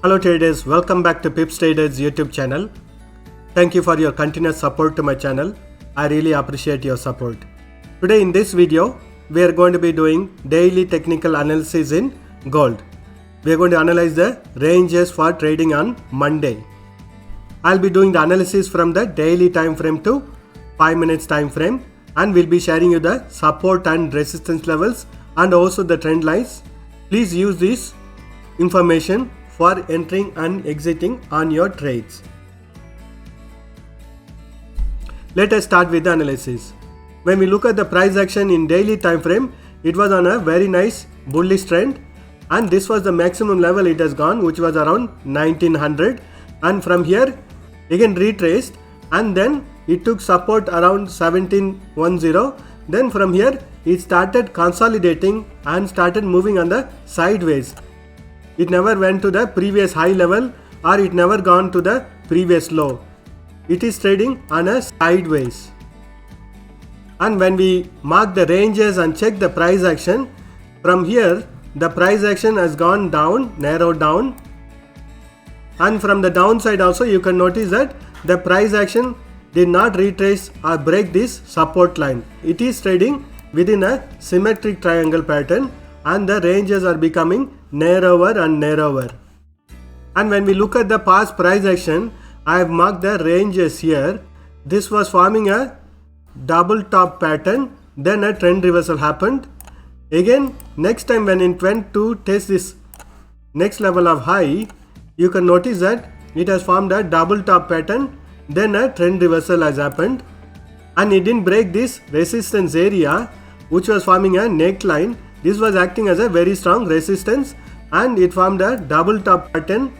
Hello traders, welcome back to Pips Traders YouTube channel. Thank you for your continuous support to my channel. I really appreciate your support. Today in this video, we are going to be doing daily technical analysis in gold. We are going to analyze the ranges for trading on Monday. I'll be doing the analysis from the daily time frame to 5 minutes time frame, and we'll be sharing you the support and resistance levels and also the trend lines. Please use this information for entering and exiting on your trades. Let us start with the analysis. When we look at the price action in daily time frame, it was on a very nice bullish trend, and this was the maximum level it has gone, which was around 1900, and from here again retraced, and then it took support around 1710. Then from here it started consolidating and started moving on the sideways. It never went to the previous high level or it never gone to the previous low. It is trading on a sideways. And when we mark the ranges and check the price action, from here the price action has gone down, narrowed down, and from the downside also you can notice that the price action did not retrace or break this support line. It is trading within a symmetric triangle pattern, and the ranges are becoming narrower and narrower. And when we look at the past price action, I have marked the ranges here. This was forming a double top pattern, then a trend reversal happened. Again, next time when it went to test this next level of high, you can notice that it has formed a double top pattern, then a trend reversal has happened, and it didn't break this resistance area which was forming a neckline. This was acting as a very strong resistance, and it formed a double top pattern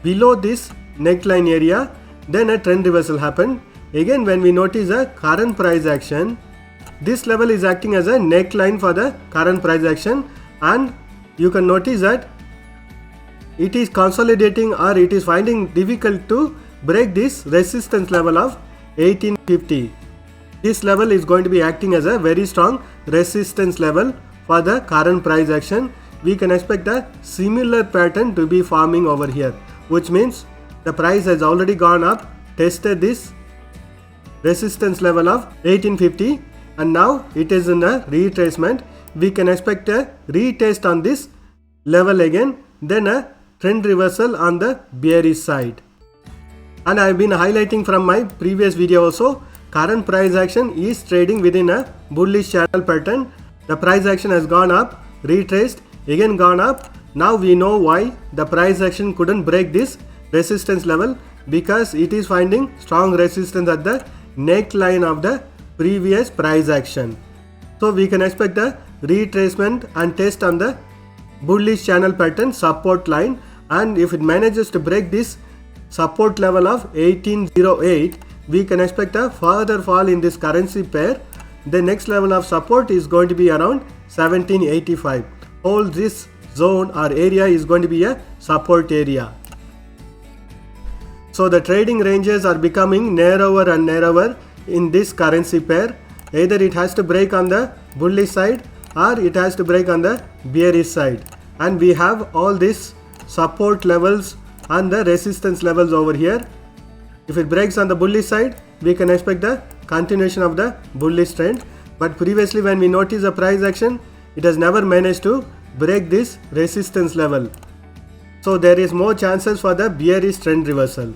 below this neckline area, then a trend reversal happened. Again, when we notice the current price action, this level is acting as a neckline for the current price action, and you can notice that it is consolidating or it is finding difficult to break this resistance level of 1850. This level is going to be acting as a very strong resistance level for the current price action. We can expect a similar pattern to be forming over here, which means the price has already gone up, tested this resistance level of 1850, and now it is in a retracement. We can expect a retest on this level again, then a trend reversal on the bearish side. And I have been highlighting from my previous video also, current price action is trading within a bullish channel pattern. The price action has gone up, retraced, again gone up. Now we know why the price action couldn't break this resistance level, because it is finding strong resistance at the neckline of the previous price action. So we can expect a retracement and test on the bullish channel pattern support line, and if it manages to break this support level of 1808, we can expect a further fall in this currency pair. The next level of support is going to be around 1785. All this zone or area is going to be a support area. So the trading ranges are becoming narrower and narrower in this currency pair. Either it has to break on the bullish side or it has to break on the bearish side. And we have all these support levels and the resistance levels over here. If it breaks on the bullish side, we can expect the continuation of the bullish trend. But previously when we notice the price action, it has never managed to break this resistance level. So there is more chances for the bearish trend reversal.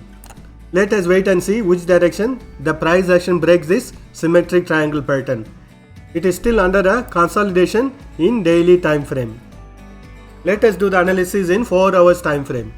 Let us wait and see which direction the price action breaks this symmetric triangle pattern. It is still under a consolidation in daily time frame. Let us do the analysis in 4 hours time frame.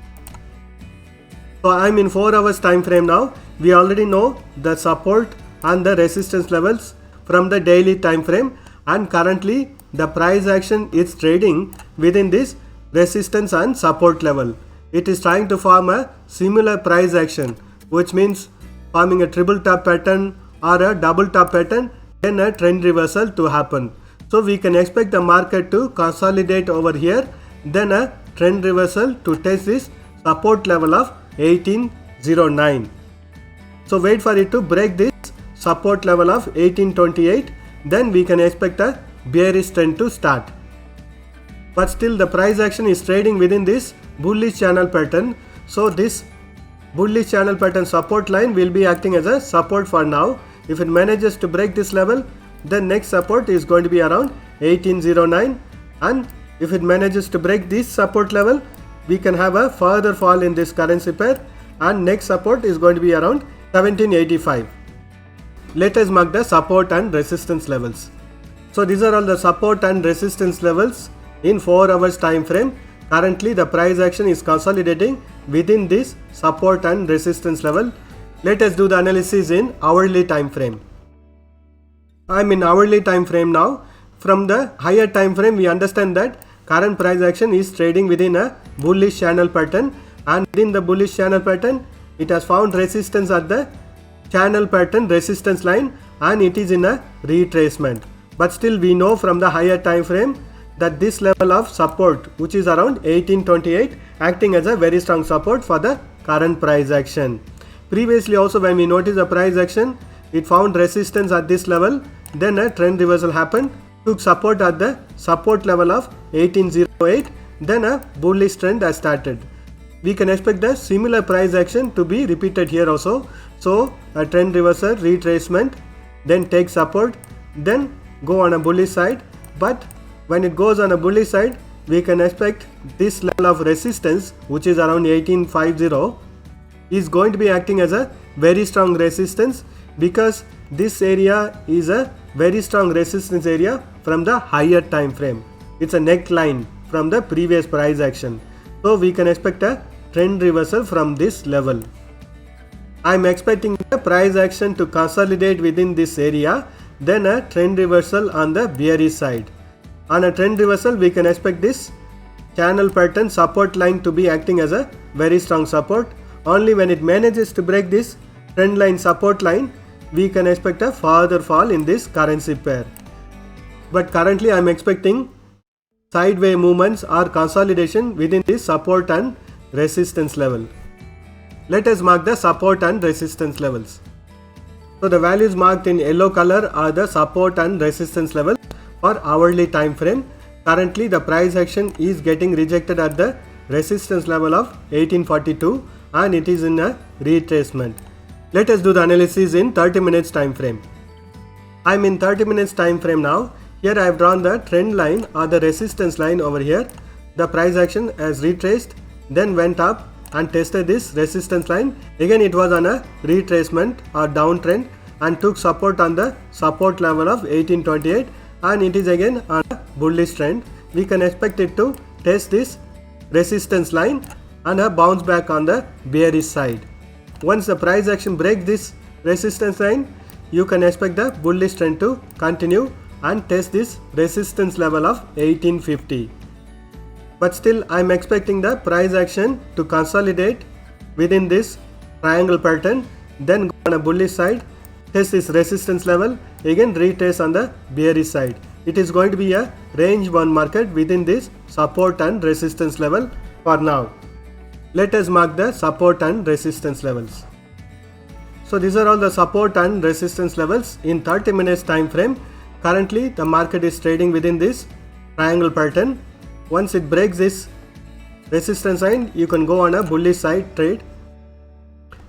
So I am in 4 hours time frame now. We already know the support and the resistance levels from the daily time frame, and currently the price action is trading within this resistance and support level. It is trying to form a similar price action, which means forming a triple top pattern or a double top pattern, then a trend reversal to happen. So we can expect the market to consolidate over here, then a trend reversal to test this support level of 1809. So wait for it to break this support level of 1828, then we can expect a bearish trend to start. But still the price action is trading within this bullish channel pattern. So this bullish channel pattern support line will be acting as a support for now. If it manages to break this level, then next support is going to be around 1809, and if it manages to break this support level, we can have a further fall in this currency pair, and next support is going to be around 1785. Let us mark the support and resistance levels. So these are all the support and resistance levels in 4 hours time frame. Currently the price action is consolidating within this support and resistance level. Let us do the analysis in hourly time frame. I am in hourly time frame now. From the higher time frame, we understand that current price action is trading within a bullish channel pattern, and within the bullish channel pattern it has found resistance at the channel pattern resistance line, and it is in a retracement. But still we know from the higher time frame that this level of support, which is around 1828, acting as a very strong support for the current price action. Previously also, when we noticed the price action, it found resistance at this level, then a trend reversal happened, took support at the support level of 1808, then a bullish trend has started. We can expect the similar price action to be repeated here also. So a trend reversal, retracement, then take support, then go on a bullish side. But when it goes on a bullish side, we can expect this level of resistance, which is around 1850, is going to be acting as a very strong resistance, because this area is a very strong resistance area from the higher time frame. It's a neckline from the previous price action. So we can expect a trend reversal from this level. I am expecting the price action to consolidate within this area, then a trend reversal on the bearish side. On a trend reversal, we can expect this channel pattern support line to be acting as a very strong support. Only when it manages to break this trend line support line, we can expect a further fall in this currency pair. But currently I am expecting sideways movements or consolidation within this support and resistance level. Let us mark the support and resistance levels. So the values marked in yellow color are the support and resistance levels for hourly time frame. Currently the price action is getting rejected at the resistance level of 1842, and it is in a retracement. Let us do the analysis in 30 minutes time frame. I am in 30 minutes time frame now. Here I have drawn the trend line or the resistance line over here. The price action has retraced, then went up and tested this resistance line. Again it was on a retracement or downtrend and took support on the support level of 1828, and it is again on a bullish trend. We can expect it to test this resistance line and a bounce back on the bearish side. Once the price action breaks this resistance line, you can expect the bullish trend to continue and test this resistance level of 1850. But still I am expecting the price action to consolidate within this triangle pattern, then go on a bullish side, test this resistance level, again retrace on the bearish side. It is going to be a range bound market within this support and resistance level for now. Let us mark the support and resistance levels. So these are all the support and resistance levels in 30 minutes time frame. Currently the market is trading within this triangle pattern. Once it breaks this resistance line, you can go on a bullish side trade.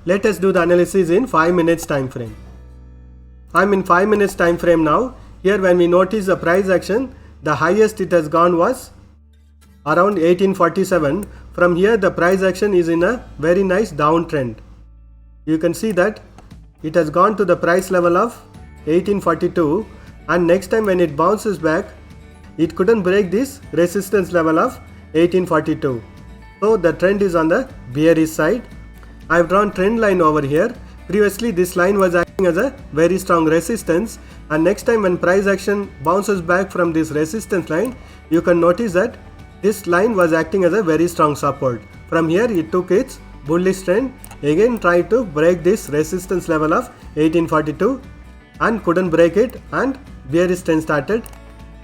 Let us do the analysis in 5 minutes time frame. I am in 5 minutes time frame now. Here when we notice the price action, the highest it has gone was around 1847. From here the price action is in a very nice downtrend. You can see that it has gone to the price level of 1842, and next time when it bounces back, it couldn't break this resistance level of 1842. So the trend is on the bearish side. I have drawn trend line over here. Previously this line was acting as a very strong resistance, and next time when price action bounces back from this resistance line, you can notice that this line was acting as a very strong support. From here it took its bullish trend, again tried to break this resistance level of 1842 and couldn't break it, and bearish trend started.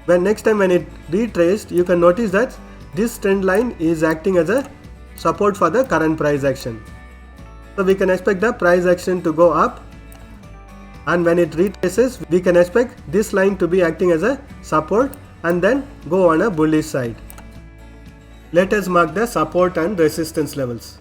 When next time when it retraced, you can notice that this trend line is acting as a support for the current price action. So we can expect the price action to go up, and when it retraces, we can expect this line to be acting as a support and then go on a bullish side. Let us mark the support and resistance levels.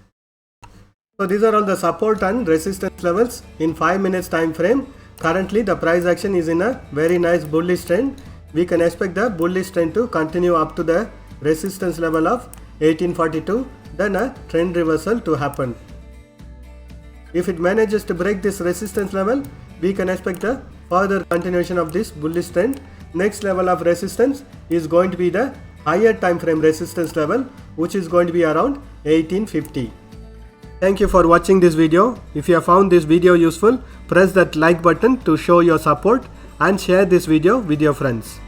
So these are all the support and resistance levels in 5 minutes time frame. Currently the price action is in a very nice bullish trend. We can expect the bullish trend to continue up to the resistance level of 1842, then a trend reversal to happen. If it manages to break this resistance level, we can expect a further continuation of this bullish trend. Next level of resistance is going to be the higher time frame resistance level, which is going to be around 1850. Thank you for watching this video. If you have found this video useful, press that like button to show your support and share this video with your friends.